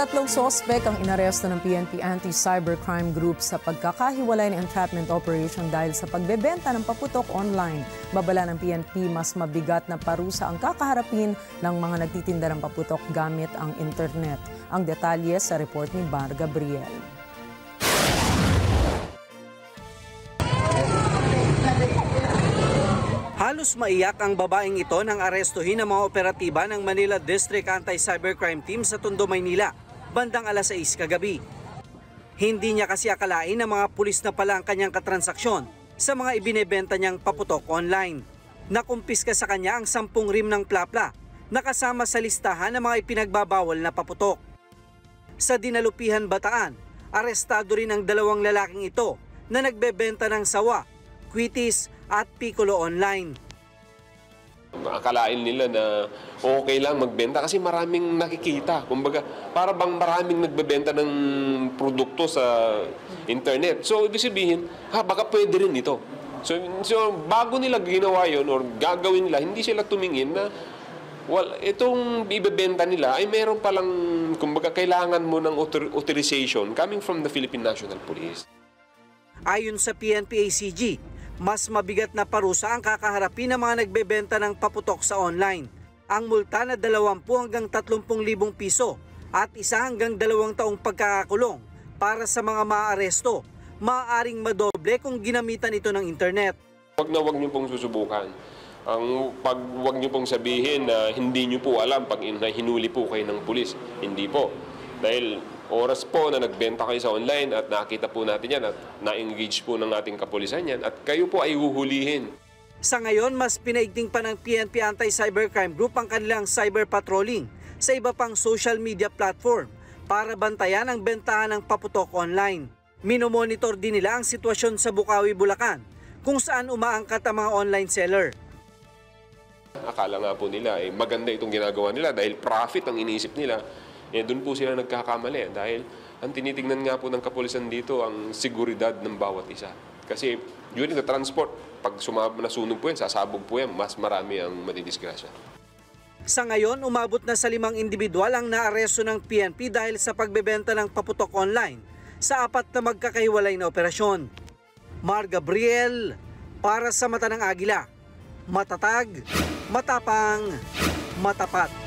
Tatlong sospek ang inaresto ng PNP Anti-Cybercrime Group sa pagkakahiwalay ng entrapment operation dahil sa pagbebenta ng paputok online. Babala ng PNP, mas mabigat na parusa ang kakaharapin ng mga nagtitinda ng paputok gamit ang internet. Ang detalye sa report ni Bar Gabriel. Halos maiyak ang babaeng ito nang arestuhin ng mga operatiba ng Manila District Anti-Cybercrime Team sa Tondo, Maynila, bandang alas 6 kagabi. Hindi niya kasi akalain ng mga pulis na pala ang kanyang katransaksyon sa mga ibinebenta niyang paputok online. Nakumpiska sa kanya ang 10 rim ng plapla na kasama sa listahan ng mga ipinagbabawal na paputok. Sa Dinalupihan, Bataan, arestado rin ang 2 lalaking ito na nagbebenta ng sawa, kwitis at piccolo online. Akalain nila na okay lang magbenta kasi maraming nakikita. Kumbaga, para bang maraming nagbebenta ng produkto sa internet. So, ibig sabihin, baka pwede rin ito. So bago nila ginawa yun or gagawin nila, hindi sila tumingin na itong ibebenta nila ay meron palang, kumbaga, kailangan mo ng authorization coming from the Philippine National Police. Ayon sa PNP-ACG, mas mabigat na parusa ang kakaharapin ng mga nagbebenta ng paputok sa online. Ang multa na 20 hanggang 30,000 piso at 1 hanggang 2 taong pagkakakulong para sa mga maaaresto. Maaaring madoble kung ginamitan ito ng internet. Wag niyo pong susubukan. Wag niyo pong sabihin na hindi niyo po alam pag hinuli po kayo ng pulis. Hindi po. Dahil oras po na nagbenta kayo sa online at nakita po natin yan at na-engage po ng ating kapulisan yan at kayo po ay huhulihin. Sa ngayon, mas pinaigting pa ng PNP Anti-Cybercrime Group ang kanilang cyber patrolling sa iba pang social media platform para bantayan ang bentahan ng paputok online. Minomonitor din nila ang sitwasyon sa Bukawi, Bulacan, kung saan umaangkat ang mga online seller. Akala nga po nila maganda itong ginagawa nila dahil profit ang iniisip nila. Doon po sila nagkakamali dahil ang tinitingnan nga po ng kapulisan dito ang seguridad ng bawat isa. Kasi during the transport, pag nasunog po yan, sasabog po yan, mas marami ang madidisgrasya. Sa ngayon, umabot na sa 5 individual ang naaresto ng PNP dahil sa pagbebenta ng paputok online sa 4 na magkakahiwalay na operasyon. Mar Gabriel, para sa Mata ng Agila. Matatag, matapang, matapat.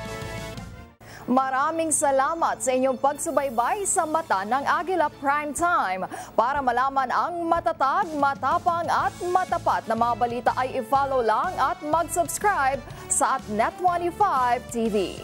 Maraming salamat sa inyong pagsubaybay sa Mata ng Agila Primetime. Para malaman ang matatag, matapang at matapat na mga balita ay i-follow lang at mag-subscribe sa @Net25 TV.